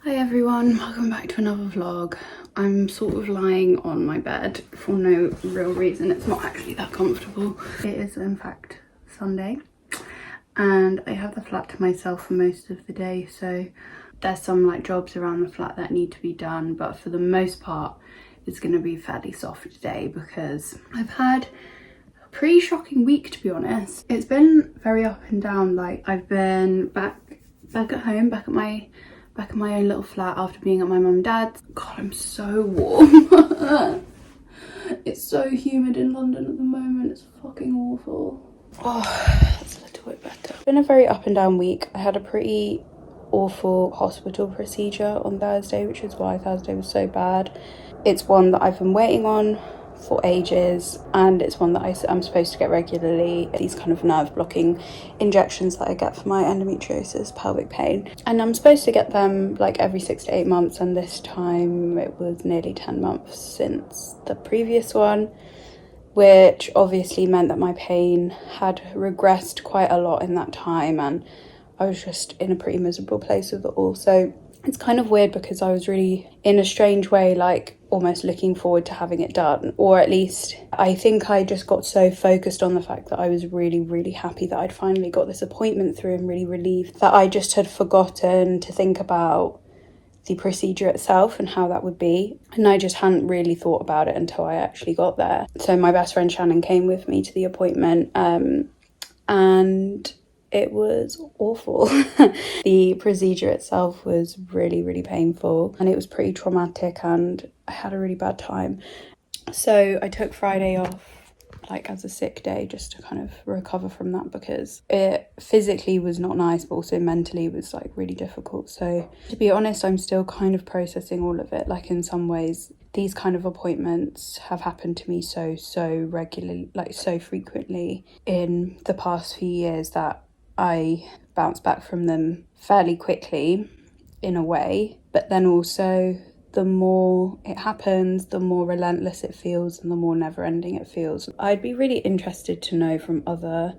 Hi everyone, welcome back to another vlog. I'm sort of lying on my bed for no real reason. It's not actually that comfortable. It is in fact Sunday and I have the flat to myself for most of the day, so there's some like jobs around the flat that need to be done, but for the most part it's going to be fairly soft today because I've had a pretty shocking week, to be honest. It's been very up and down. Like, I've been back at home, back at my own little flat after being at my mum and dad's. God, I'm so warm. It's so humid in London at the moment. It's fucking awful. Oh, that's a little bit better. It's been a very up and down week. I had a pretty awful hospital procedure on Thursday, which is why Thursday was so bad. It's one that I've been waiting on for ages, and it's one that I'm supposed to get regularly. These kind of nerve blocking injections that I get for my endometriosis pelvic pain, and I'm supposed to get them like every 6 to 8 months, and this time it was nearly 10 months since the previous one, which obviously meant that my pain had regressed quite a lot in that time, and I was just in a pretty miserable place with it all. So it's kind of weird because I was really, in a strange way, like almost looking forward to having it done. Or at least I think I just got so focused on the fact that I was really, really happy that I'd finally got this appointment through and really relieved that I just had forgotten to think about the procedure itself and how that would be. And I just hadn't really thought about it until I actually got there. So my best friend Shannon came with me to the appointment, and it was awful. The procedure itself was really, really painful, and it was pretty traumatic, and I had a really bad time. So I took Friday off, like as a sick day, just to kind of recover from that, because it physically was not nice, but also mentally was like really difficult. So to be honest, I'm still kind of processing all of it. Like, in some ways, these kind of appointments have happened to me so regularly, like so frequently in the past few years, that I bounce back from them fairly quickly in a way. But then also, the more it happens, the more relentless it feels and the more never-ending it feels. I'd be really interested to know from other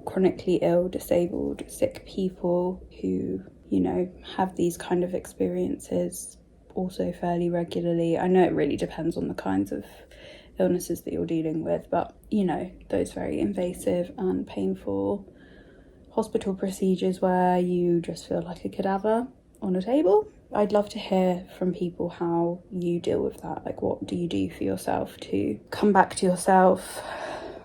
chronically ill, disabled, sick people who, you know, have these kind of experiences also fairly regularly. I know it really depends on the kinds of illnesses that you're dealing with, but, you know, those very invasive and painful hospital procedures where you just feel like a cadaver on a table. I'd love to hear from people how you deal with that. Like, what do you do for yourself to come back to yourself,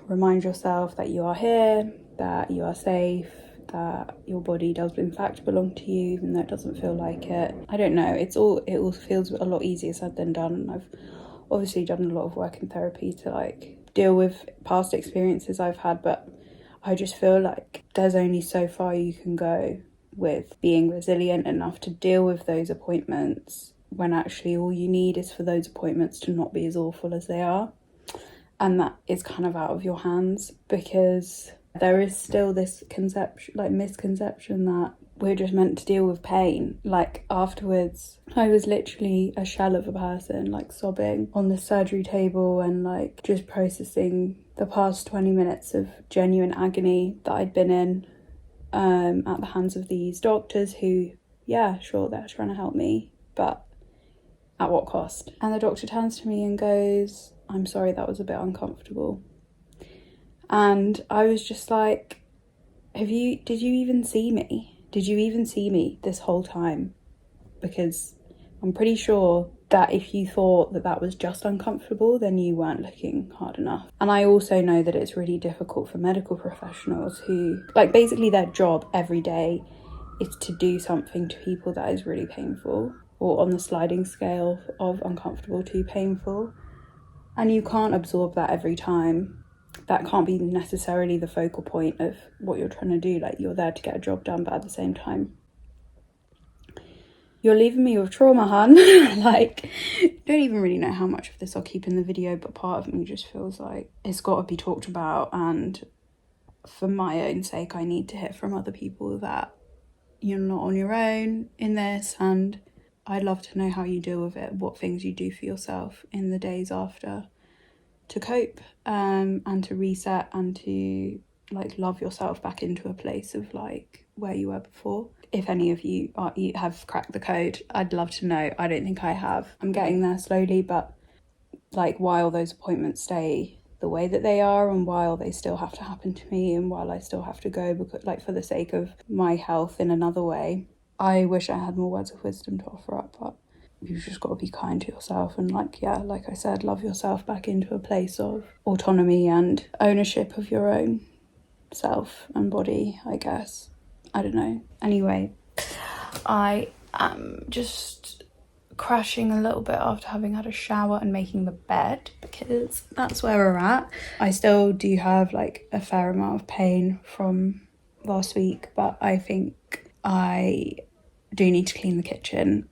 remind yourself that you are here, that you are safe, that your body does in fact belong to you, even though it doesn't feel like it. I don't know, it all feels a lot easier said than done, and I've obviously done a lot of work in therapy to like deal with past experiences I've had, but I just feel like there's only so far you can go with being resilient enough to deal with those appointments, when actually all you need is for those appointments to not be as awful as they are. And that is kind of out of your hands, because there is still this misconception that we're just meant to deal with pain. Like, afterwards, I was literally a shell of a person, like sobbing on the surgery table and like just processing the past 20 minutes of genuine agony that I'd been in at the hands of these doctors who, yeah, sure, they're trying to help me, but at what cost? And the doctor turns to me and goes, "I'm sorry, that was a bit uncomfortable." And I was just like, did you even see me? Did you even see me this whole time? Because I'm pretty sure that if you thought that that was just uncomfortable, then you weren't looking hard enough. And I also know that it's really difficult for medical professionals who, like, basically their job every day is to do something to people that is really painful, or on the sliding scale of uncomfortable to painful. And you can't absorb that every time. That can't be necessarily the focal point of what you're trying to do. Like, you're there to get a job done, but at the same time, you're leaving me with trauma, hun. Like, don't even really know how much of this I'll keep in the video, but part of me just feels like it's got to be talked about, and for my own sake, I need to hear from other people that you're not on your own in this, and I'd love to know how you deal with it, what things you do for yourself in the days after to cope, and to reset, and to like love yourself back into a place of like where you were before. if any of you have cracked the code, I'd love to know. I don't think I have. I'm getting there slowly, but like while those appointments stay the way that they are, and while they still have to happen to me, and while I still have to go because like for the sake of my health in another way, I wish I had more words of wisdom to offer up. But you've just got to be kind to yourself and like I said, love yourself back into a place of autonomy and ownership of your own self and body, I guess. I don't know. Anyway, I am just crashing a little bit after having had a shower and making the bed, because that's where we're at. I still do have like a fair amount of pain from last week, but I think I do need to clean the kitchen.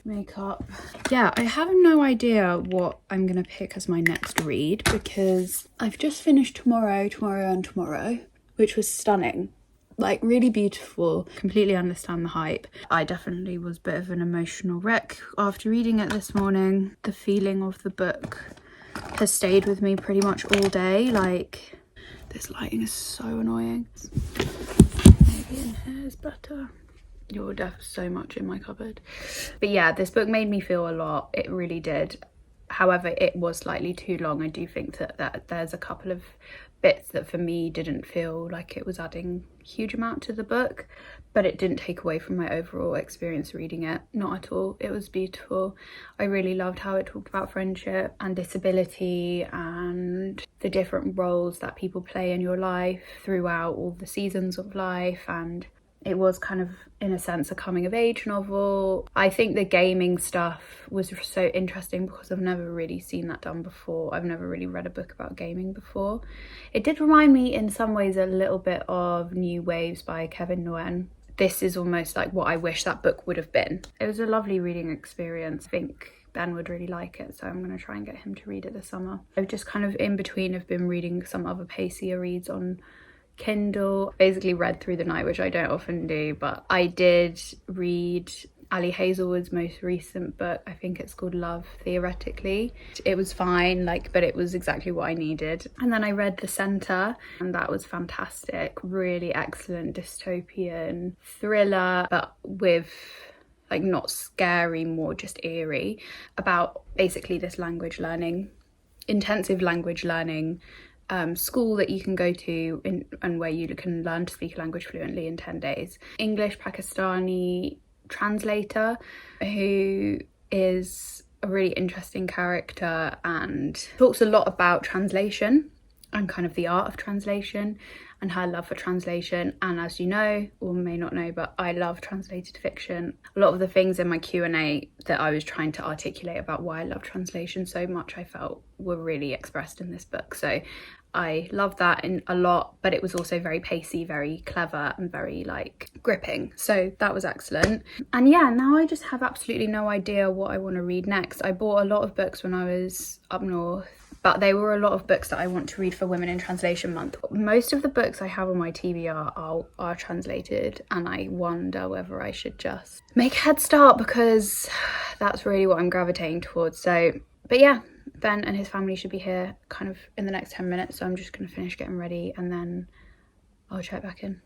Makeup. Yeah, I have no idea what I'm gonna pick as my next read, because I've just finished Tomorrow, which was stunning, like really beautiful. Completely understand the hype. I definitely was a bit of an emotional wreck after reading it this morning. The feeling of the book has stayed with me pretty much all day. Like, this lighting is so annoying. Maybe in here is better. You're deaf so much in my cupboard. But yeah, this book made me feel a lot. It really did. However, it was slightly too long. I do think that there's a couple of bits that for me didn't feel like it was adding a huge amount to the book, but it didn't take away from my overall experience reading it. Not at all. It was beautiful. I really loved how it talked about friendship and disability and the different roles that people play in your life throughout all the seasons of life, and it was kind of, in a sense, a coming of age novel. I think the gaming stuff was so interesting because I've never really seen that done before. I've never really read a book about gaming before. It did remind me in some ways a little bit of New Waves by Kevin Nguyen. This is almost like what I wish that book would have been. It was a lovely reading experience. I think Ben would really like it, so I'm going to try and get him to read it this summer. I've just kind of in between have been reading some other pacier reads on Kindle. Basically read through the night, which I don't often do, but I did read Ali Hazelwood's most recent book. I think it's called Love, theoretically. It was fine, but it was exactly what I needed. And then I read The Centre, and that was fantastic. Really excellent dystopian thriller, but with not scary, more just eerie, about basically this intensive language learning school that you can go to and where you can learn to speak a language fluently in 10 days. English Pakistani translator who is a really interesting character and talks a lot about translation and kind of the art of translation and her love for translation. And as you know, or may not know, but I love translated fiction. A lot of the things in my Q&A that I was trying to articulate about why I love translation so much, I felt were really expressed in this book. So I love that a lot, but it was also very pacey, very clever, and very gripping. So that was excellent. And yeah, now I just have absolutely no idea what I want to read next. I bought a lot of books when I was up north, but they were a lot of books that I want to read for Women in Translation Month. Most of the books I have on my TBR are translated, and I wonder whether I should just make a head start, because that's really what I'm gravitating towards. So, but yeah, Ben and his family should be here kind of in the next 10 minutes, so I'm just going to finish getting ready and then I'll check back in.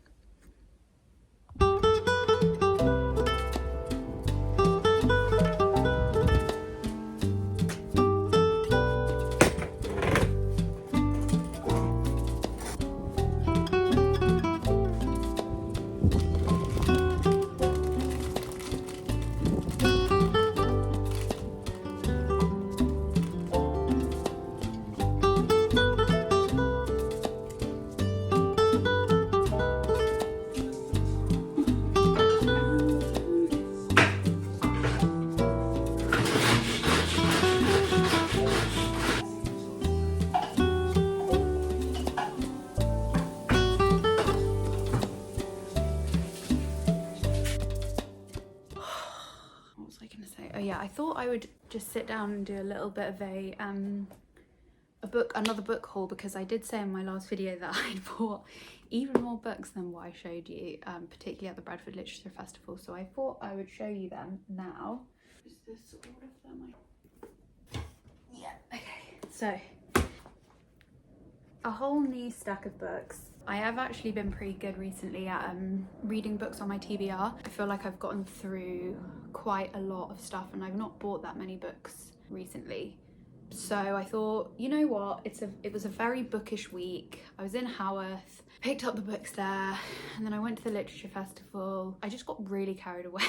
Oh yeah, I thought I would just sit down and do a little bit of another book haul, because I did say in my last video that I bought even more books than what I showed you, particularly at the Bradford Literature Festival. So I thought I would show you them now. Is this all of them? Yeah, okay. So, a whole new stack of books. I have actually been pretty good recently at reading books on my TBR. I feel like I've gotten through quite a lot of stuff and I've not bought that many books recently. So I thought, you know what, it was a very bookish week. I was in Haworth, picked up the books there, and then I went to the literature festival. I just got really carried away.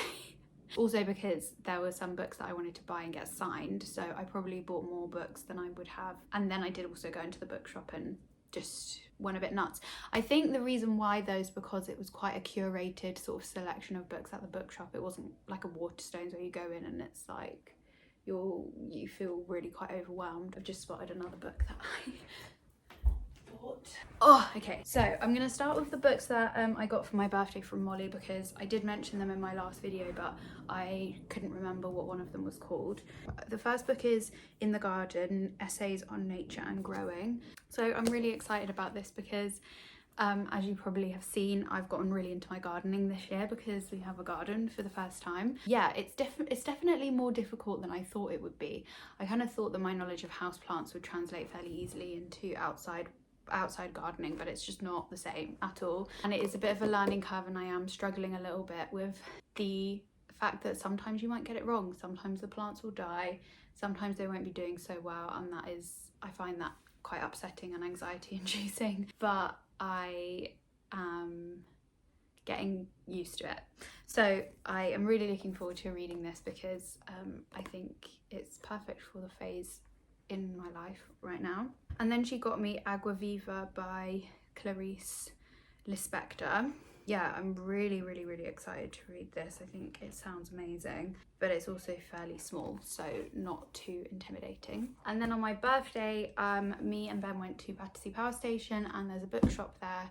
Also because there were some books that I wanted to buy and get signed, so I probably bought more books than I would have. And then I did also go into the bookshop and just went a bit nuts. I think the reason why though is because it was quite a curated sort of selection of books at the bookshop. It wasn't like a Waterstones where you go in and it's like you feel really quite overwhelmed. I've just spotted another book that I bought. Oh, okay. So I'm gonna start with the books that I got for my birthday from Molly, because I did mention them in my last video, but I couldn't remember what one of them was called. The first book is In the Garden, Essays on Nature and Growing. So I'm really excited about this because as you probably have seen, I've gotten really into my gardening this year because we have a garden for the first time. Yeah, it's definitely more difficult than I thought it would be. I kind of thought that my knowledge of houseplants would translate fairly easily into outside gardening, but it's just not the same at all. And it is a bit of a learning curve, and I am struggling a little bit with the fact that sometimes you might get it wrong. Sometimes the plants will die, sometimes they won't be doing so well, and I find that quite upsetting and anxiety inducing, but I am getting used to it. So I am really looking forward to reading this because I think it's perfect for the phase in my life right now. And then she got me Agua Viva by Clarice Lispector. Yeah, I'm really excited to read this. I think it sounds amazing, but it's also fairly small, so not too intimidating. And then on my birthday, me and Ben went to Battersea Power Station, and there's a bookshop there,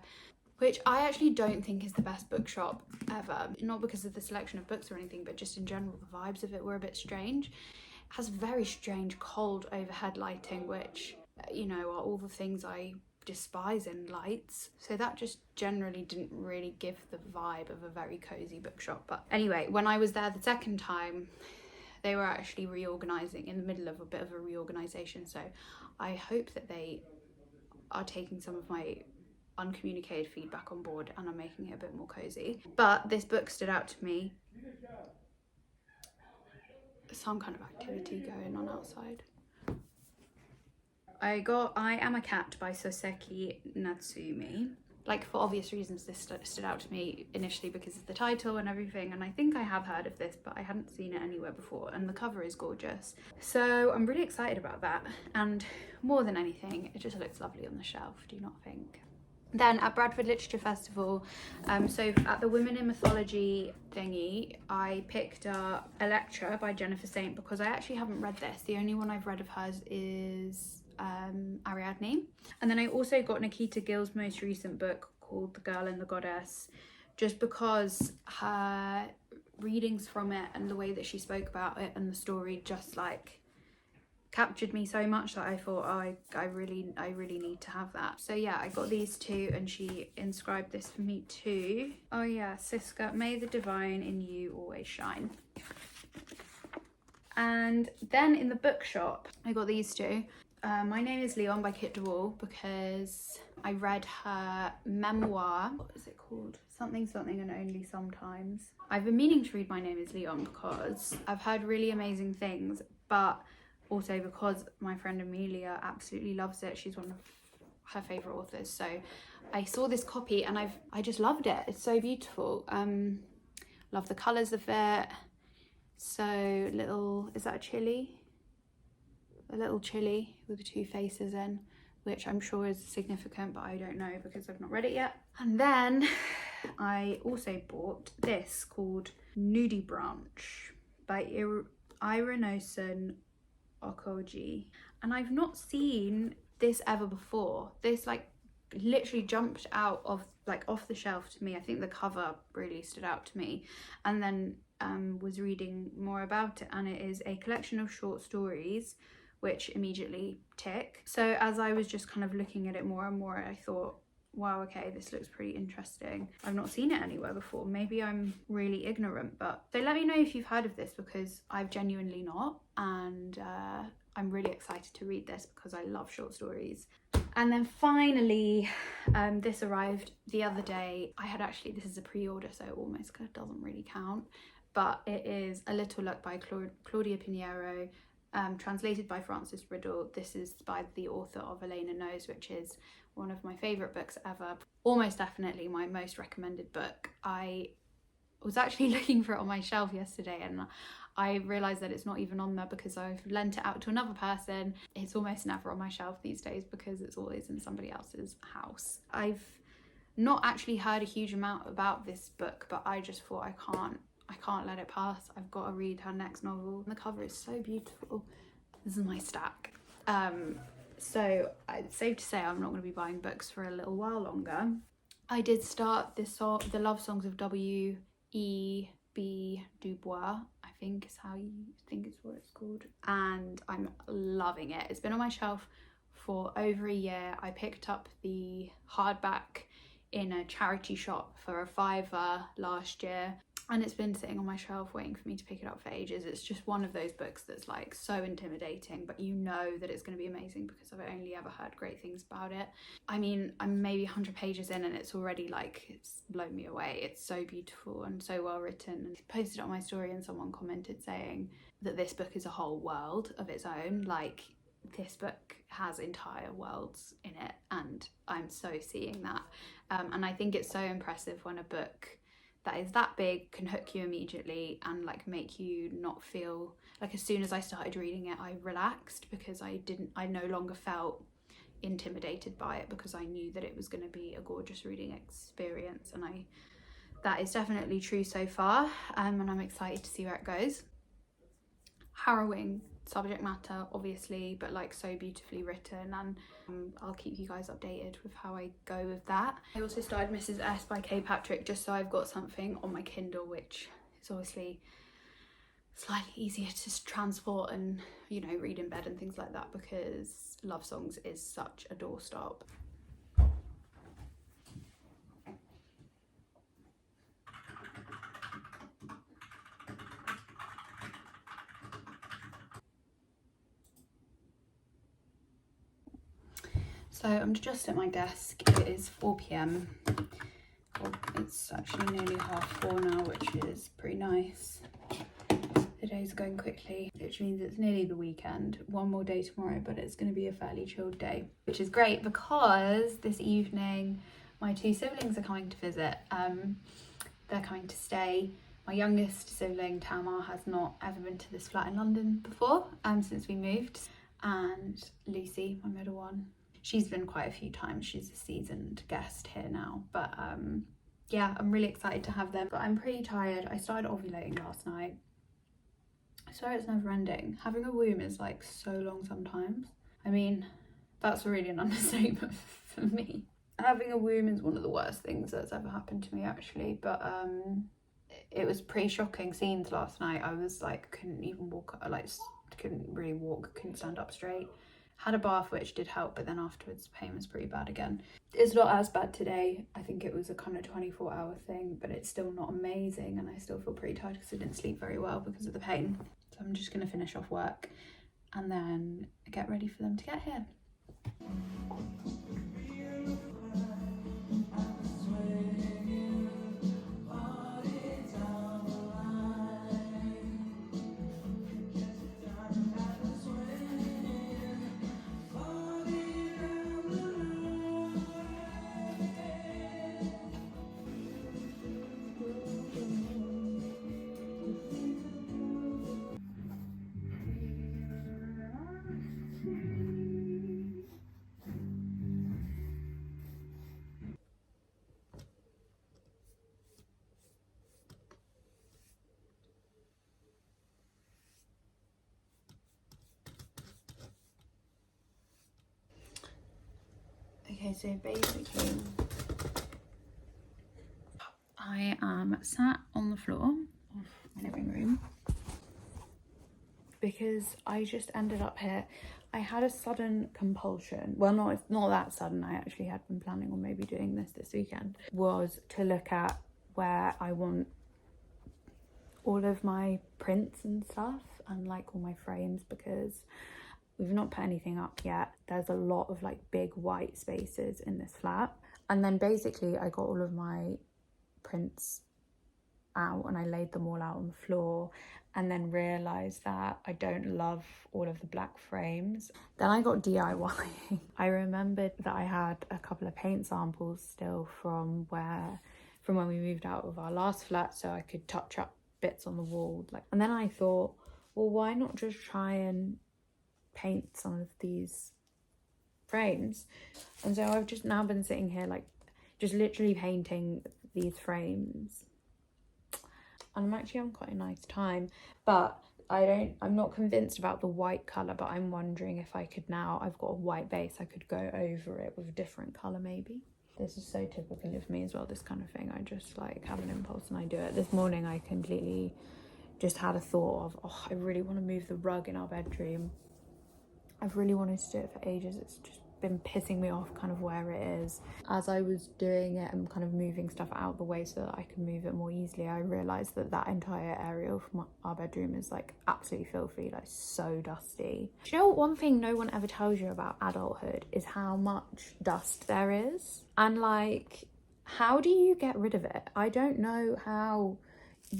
which I actually don't think is the best bookshop ever. Not because of the selection of books or anything, but just in general, the vibes of it were a bit strange. It has very strange cold overhead lighting, which, you know, are all the things I despise in lights, so that just generally didn't really give the vibe of a very cozy bookshop. But anyway, when I was there the second time, they were actually reorganizing, in the middle of a bit of a reorganization, so I hope that they are taking some of my uncommunicated feedback on board and are making it a bit more cozy. But this book stood out to me. Some kind of activity going on outside. I got I Am a Cat by Sōseki Natsume. Like, for obvious reasons, this stood out to me initially because of the title and everything, and I think I have heard of this, but I hadn't seen it anywhere before, and the cover is gorgeous. So I'm really excited about that, and more than anything, it just looks lovely on the shelf, do you not think? Then at Bradford Literature Festival, so at the Women in Mythology thingy, I picked up Elektra by Jennifer Saint because I actually haven't read this. The only one I've read of hers is Ariadne. And then I also got Nikita Gill's most recent book called The Girl and the Goddess, just because her readings from it and the way that she spoke about it and the story just like captured me so much that I thought, oh, I really need to have that. So yeah, I got these two, and she inscribed this for me too. Oh yeah, Siska, may the divine in you always shine. And then in the bookshop, I got these two. My Name is Leon by Kit DeWall, because I read her memoir. What is it called? Something and Only Sometimes. I've been meaning to read My Name is Leon because I've heard really amazing things, but also because my friend Amelia absolutely loves it. She's one of her favourite authors. So I saw this copy and I just loved it. It's so beautiful. Love the colours of it. So little, is that a chili? A little chili with the two faces in, which I'm sure is significant, but I don't know because I've not read it yet. And then I also bought this called Nudibrance by Irenosen Okojie, and I've not seen this ever before. This like literally jumped out of like off the shelf to me. I think the cover really stood out to me, and then was reading more about it, and it is a collection of short stories, which immediately tick. So as I was just kind of looking at it more and more, I thought, wow, okay, this looks pretty interesting. I've not seen it anywhere before. Maybe I'm really ignorant, but so let me know if you've heard of this, because I've genuinely not, and I'm really excited to read this because I love short stories. And then finally, this arrived the other day. I had actually, this is a pre-order, so it almost kind of doesn't really count, but it is A Little Luck by Claudia Pinheiro, translated by Frances Riddle. This is by the author of Elena Knows, which is one of my favourite books ever. Almost definitely my most recommended book. I was actually looking for it on my shelf yesterday, and I realised that it's not even on there because I've lent it out to another person. It's almost never on my shelf these days because it's always in somebody else's house. I've not actually heard a huge amount about this book, but I just thought I can't let it pass. I've got to read her next novel. The cover is so beautiful. This is my stack. So it's safe to say I'm not going to be buying books for a little while longer. I did start this song, the love songs of W.E.B. Du Bois, I think is how you think it's what it's called, and I'm loving it. It's been on my shelf for over a year. I picked up the hardback in a charity shop for a £5 last year, and it's been sitting on my shelf waiting for me to pick it up for ages. It's just one of those books that's like so intimidating, but you know that it's going to be amazing because I've only ever heard great things about it. I mean, I'm maybe 100 pages in and it's already like, it's blown me away. It's so beautiful and so well written. And I posted it on my story and someone commented saying that this book is a whole world of its own. Like, this book has entire worlds in it, and I'm so seeing that. And I think it's so impressive when a book that is that big can hook you immediately and like make you not feel like, as soon as I started reading it, I relaxed because I no longer felt intimidated by it, because I knew that it was going to be a gorgeous reading experience, and that is definitely true so far. And I'm excited to see where it goes. Harrowing subject matter, obviously, but like so beautifully written, and I'll keep you guys updated with how I go with that. I also started Mrs. S by Kay Patrick, just so I've got something on my Kindle, which is obviously slightly easier to transport and, you know, read in bed and things like that, because love songs is such a doorstop. So I'm just at my desk. It is 4 p.m. Well, it's actually nearly 4:30 now, which is pretty nice. The days are going quickly, which means it's nearly the weekend. One more day tomorrow, but it's going to be a fairly chilled day, which is great because this evening my two siblings are coming to visit. They're coming to stay. My youngest sibling, Tamar, has not ever been to this flat in London before, since we moved. And Lucy, my middle one, she's been quite a few times. She's a seasoned guest here now. But yeah, I'm really excited to have them. But I'm pretty tired. I started ovulating last night. I swear it's never ending. Having a womb is like so long sometimes. I mean, that's really an understatement for me. Having a womb is one of the worst things that's ever happened to me, actually. But it was pretty shocking scenes last night. I was like, couldn't even walk, like couldn't really walk, couldn't stand up straight. Had a bath, which did help, but then afterwards the pain was pretty bad again. It's not as bad today. I think it was a kind of 24-hour thing, but it's still not amazing, and I still feel pretty tired because I didn't sleep very well because of the pain. So I'm just gonna finish off work and then get ready for them to get here. Okay, so basically sat on the floor of my living room because I just ended up here. I had a sudden compulsion, well not that sudden, I actually had been planning on maybe doing this weekend, was to look at where I want all of my prints and stuff and like all my frames, because we've not put anything up yet. There's a lot of like big white spaces in this flat, and then basically I got all of my prints out and I laid them all out on the floor, and then realized that I don't love all of the black frames. Then I got DIYing. I remembered that I had a couple of paint samples still from when we moved out of our last flat, so I could touch up bits on the wall. And then I thought, well, why not just try and paint some of these frames? And so I've just now been sitting here like just literally painting these frames, and I'm actually having quite a nice time. But I'm not convinced about the white colour, but I'm wondering if I could, now I've got a white base, I could go over it with a different colour maybe. This is so typical of me as well, this kind of thing. I just like have an impulse and I do it. This morning I completely just had a thought of, oh, I really want to move the rug in our bedroom. I've really wanted to do it for ages. It's just been pissing me off kind of where it is. As I was doing it and kind of moving stuff out the way so that I can move it more easily, I realised that that entire area of our bedroom is like absolutely filthy, like so dusty. Do you know what, one thing no one ever tells you about adulthood is how much dust there is, and like, how do you get rid of it? I don't know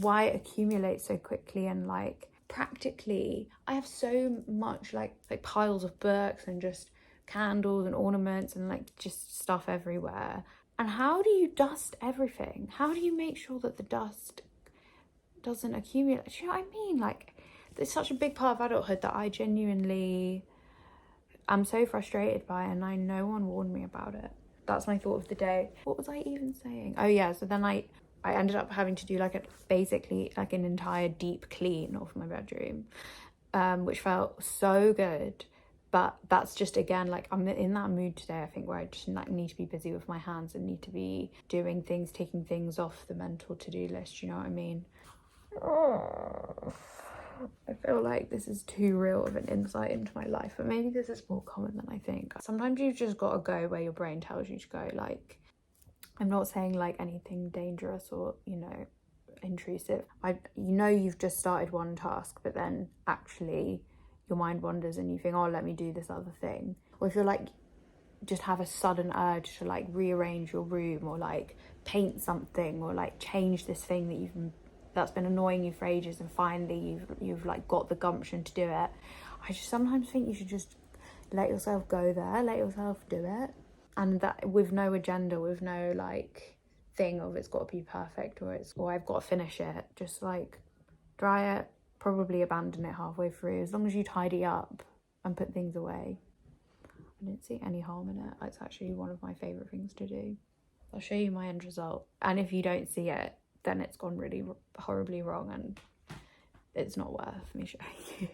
why it accumulates so quickly. And like, practically I have so much like piles of books and just candles and ornaments and like just stuff everywhere. And how do you dust everything? How do you make sure that the dust doesn't accumulate? Do you know what I mean? Like, it's such a big part of adulthood that I genuinely am so frustrated by, and no one warned me about it. That's my thought of the day. What was I even saying? Oh yeah, so then I ended up having to do basically an entire deep clean of my bedroom, which felt so good. But that's just, again, like, I'm in that mood today, I think, where I just like need to be busy with my hands and need to be doing things, taking things off the mental to-do list, you know what I mean? I feel like this is too real of an insight into my life, but maybe this is more common than I think. Sometimes you've just got to go where your brain tells you to go. Like, I'm not saying like anything dangerous or, you know, intrusive. You've just started one task, but then actually your mind wanders and you think, oh, let me do this other thing. Or if you're like, just have a sudden urge to like rearrange your room or like paint something or like change this thing that's been annoying you for ages, and finally you've like got the gumption to do it. I just sometimes think you should just let yourself go there, let yourself do it. And that with no agenda, with no like thing of it's got to be perfect or I've got to finish it. Just like try it, probably abandon it halfway through. As long as you tidy up and put things away, I didn't see any harm in it. It's actually one of my favourite things to do. I'll show you my end result, and if you don't see it, then it's gone really horribly wrong and it's not worth me showing you.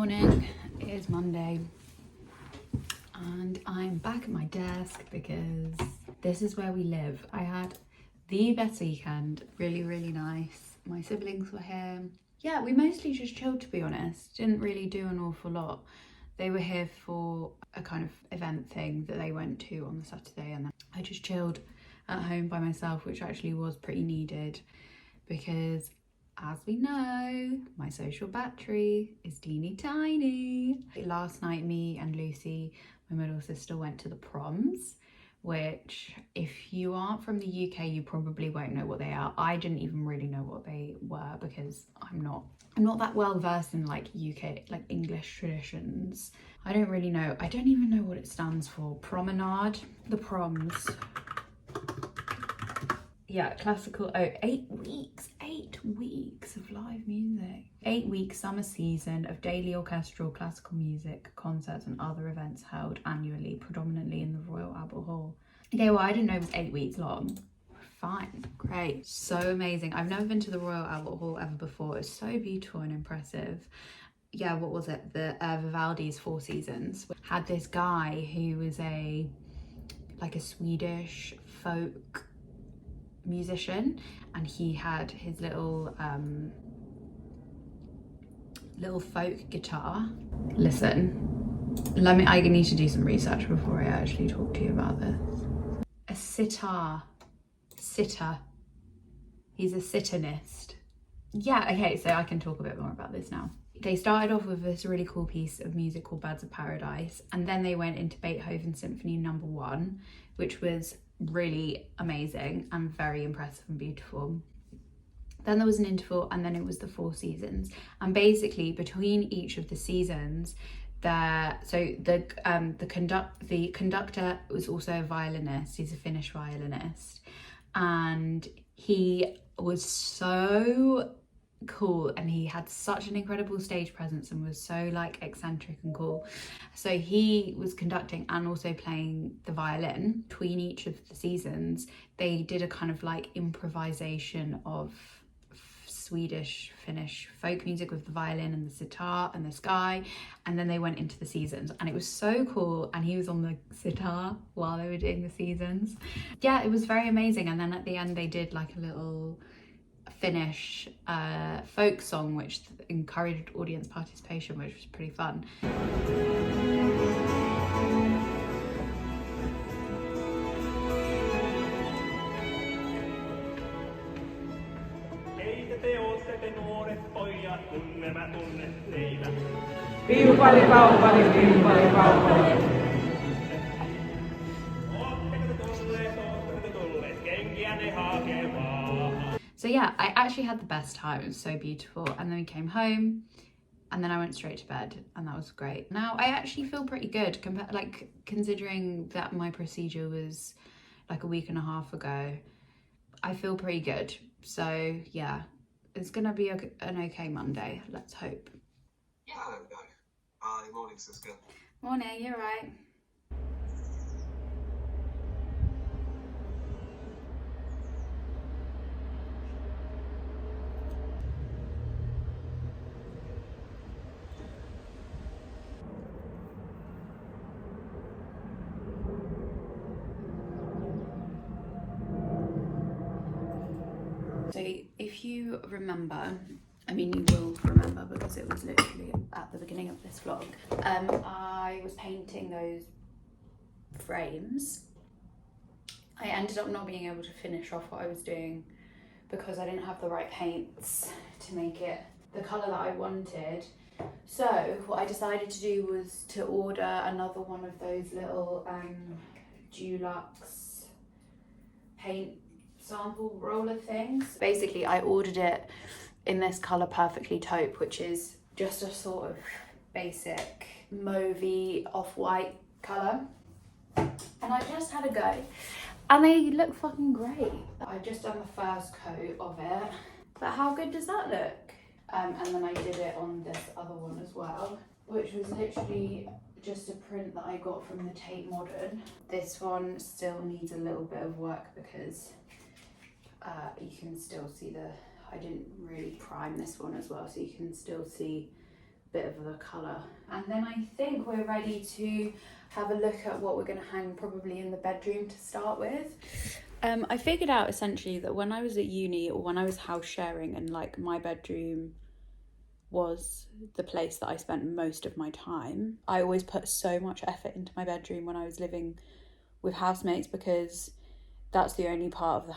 morning, it is Monday and I'm back at my desk because this is where we live. I had the best weekend, really nice. My siblings were here. Yeah, we mostly just chilled, to be honest. Didn't really do an awful lot. They were here for a kind of event thing that they went to on the Saturday, and then I just chilled at home by myself, which actually was pretty needed because, as we know, my social battery is teeny tiny. Last night, me and Lucy, my middle sister, went to the proms, which if you aren't from the UK, you probably won't know what they are. I didn't even really know what they were because I'm not that well versed in like UK, like English traditions. I don't really know. I don't even know what it stands for. Promenade, the proms. Yeah, classical, 8 weeks of live music. 8 week summer season of daily orchestral classical music, concerts and other events held annually, predominantly in the Royal Albert Hall. Okay, well, I didn't know it was 8 weeks long. Fine, great, so amazing. I've never been to the Royal Albert Hall ever before. It's so beautiful and impressive. Yeah, what was it? The Vivaldi's Four Seasons had this guy who was a Swedish folk musician, and he had his little folk guitar. Listen, I need to do some research before I actually talk to you about this. A sitar. He's a sitanist. Yeah, okay, so I can talk a bit more about this now. They started off with this really cool piece of music called Birds of Paradise, and then they went into Beethoven's Symphony No. 1, which was really amazing and very impressive and beautiful. Then there was an interval, and then it was the Four Seasons. And basically between each of the seasons, the conductor was also a violinist. He's a Finnish violinist, and he was so cool, and he had such an incredible stage presence and was so like eccentric and cool. So he was conducting and also playing the violin. Between each of the seasons, they did a kind of like improvisation of Swedish, Finnish folk music with the violin and the sitar and this guy, and then they went into the seasons, and it was so cool. And he was on the sitar while they were doing the seasons. Yeah, it was very amazing. And then at the end they did like a little Finnish folk song which encouraged audience participation, which was pretty fun. So yeah, I actually had the best time. It was so beautiful. And then we came home, and then I went straight to bed, and that was great. Now I actually feel pretty good, considering that my procedure was like a week and a half ago. I feel pretty good. So yeah, it's gonna be an okay Monday, let's hope. Yeah, I don't know. Good morning, Siska. Morning, you're right. So if you remember, I mean you will remember because it was literally at the beginning of this vlog, I was painting those frames. I ended up not being able to finish off what I was doing because I didn't have the right paints to make it the colour that I wanted. So what I decided to do was to order another one of those little Dulux paint sample roller things. Basically I ordered it in this colour Perfectly Taupe, which is just a sort of basic mauvey off-white colour, and I just had a go and they look fucking great. I've just done the first coat of it, but how good does that look? And then I did it on this other one as well, which was literally just a print that I got from the Tate Modern. This one still needs a little bit of work because you can still see I didn't really prime this one as well, so you can still see bit of the colour. And then I think we're ready to have a look at what we're going to hang probably in the bedroom to start with. I figured out essentially that when I was at uni or when I was house sharing and like my bedroom was the place that I spent most of my time, I always put so much effort into my bedroom when I was living with housemates, because that's the only part of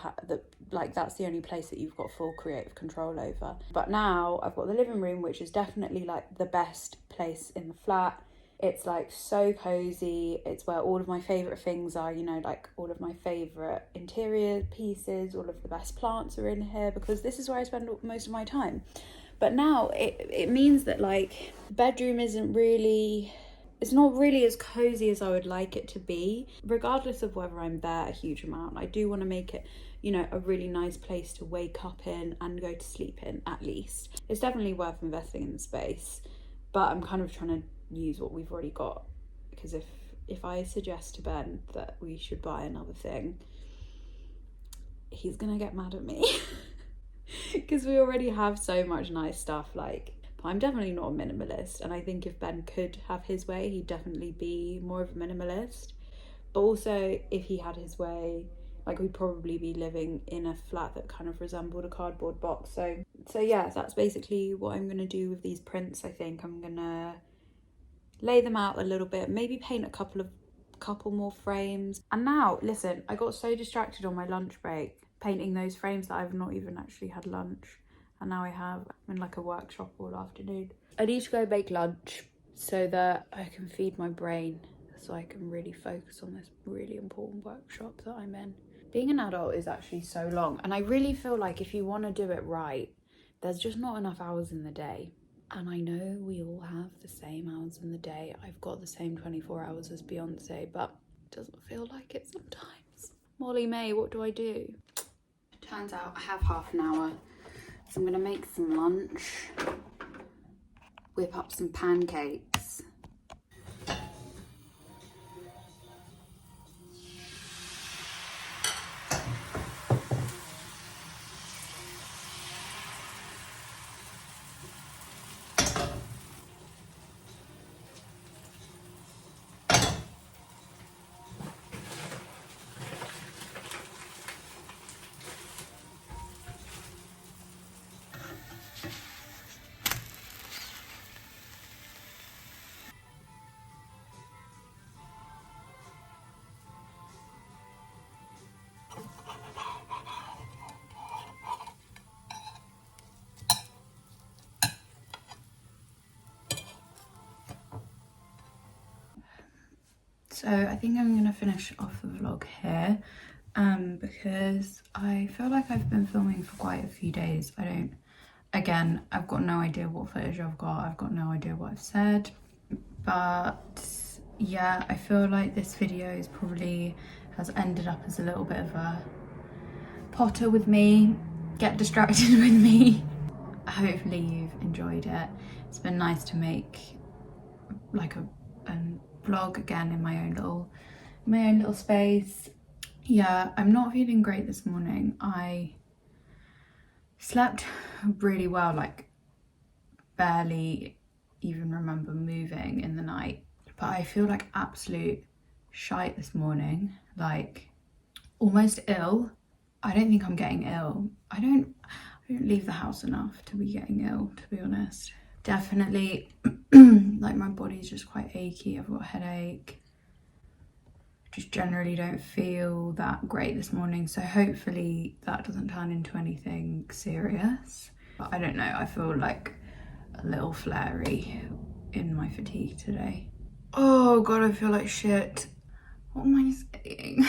that's the only place that you've got full creative control over. But now I've got the living room, which is definitely like the best place in the flat. It's like so cozy. It's where all of my favourite things are, you know, like all of my favourite interior pieces, all of the best plants are in here, because this is where I spend most of my time. But now it means that like bedroom isn't really, it's not really as cozy as I would like it to be, regardless of whether I'm there a huge amount. I do want to make it, you know, a really nice place to wake up in and go to sleep in, at least. It's definitely worth investing in the space, but I'm kind of trying to use what we've already got, because if I suggest to Ben that we should buy another thing, he's gonna get mad at me because we already have so much nice stuff. Like, I'm definitely not a minimalist, and I think if Ben could have his way, he'd definitely be more of a minimalist. But also, if he had his way, like, we'd probably be living in a flat that kind of resembled a cardboard box. So yeah, that's basically what I'm gonna do with these prints. I think I'm gonna lay them out a little bit, maybe paint a couple more frames. And now, listen, I got so distracted on my lunch break painting those frames that I've not even actually had lunch. And now I'm in like a workshop all afternoon. I need to go make lunch so that I can feed my brain, so I can really focus on this really important workshop that I'm in. Being an adult is actually so long, and I really feel like if you want to do it right, there's just not enough hours in the day. And I know we all have the same hours in the day. I've got the same 24 hours as Beyonce, but it doesn't feel like it sometimes. Molly May, what do I do? Turns out I have half an hour. So I'm gonna make some lunch, whip up some pancakes. So I think I'm gonna finish off the vlog here, because I feel like I've been filming for quite a few days. Again, I've got no idea what footage I've got no idea what I've said, but yeah, I feel like this video is probably has ended up as a little bit of a potter with me, get distracted with me. Hopefully you've enjoyed it. It's been nice to make like a vlog again in my own little space. Yeah, I'm not feeling great this morning. I slept really well, like barely even remember moving in the night, but I feel like absolute shite this morning, like almost ill. I don't think I'm getting ill. I don't leave the house enough to be getting ill, to be honest. Definitely like my body's just quite achy. I've got a headache. Just generally don't feel that great this morning, so hopefully that doesn't turn into anything serious. But I don't know, I feel like a little flary in my fatigue today. Oh god, I feel like shit. What am I saying?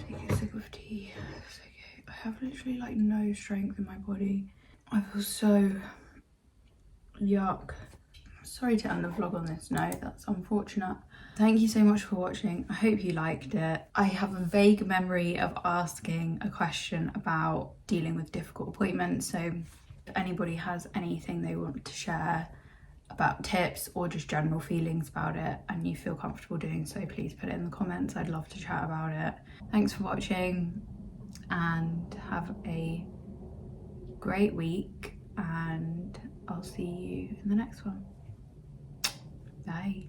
Take a sip of tea. It's okay. I have literally like no strength in my body. I feel so yuck. Sorry to end the vlog on this note, that's unfortunate. Thank you so much for watching. I hope you liked it. I have a vague memory of asking a question about dealing with difficult appointments, so if anybody has anything they want to share about tips or just general feelings about it and you feel comfortable doing so, please put it in the comments. I'd love to chat about it. Thanks for watching and have a great week, and I'll see you in the next one. Bye.